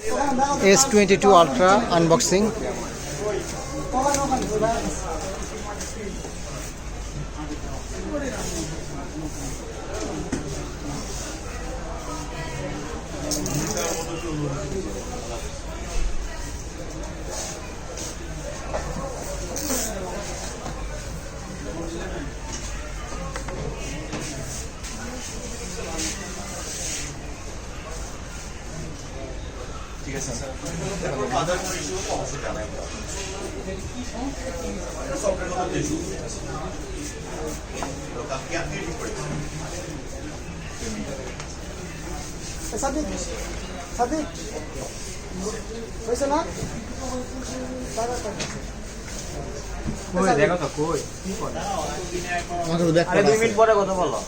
S22 Ultra unboxing. ঠিক আছে sir এখন ফাদার কোনো ইস্যু অবশ্যই জানাই আমরা সফটওয়্যার মধ্যে ইস্যু তো কালকে আপনি ঠিক করেছেন সাদিক সাদিক হয়েছে না কই দেখো তো কই কি করে আমাকে তো দেখ আরে 2 মিনিট পরে কথা বলো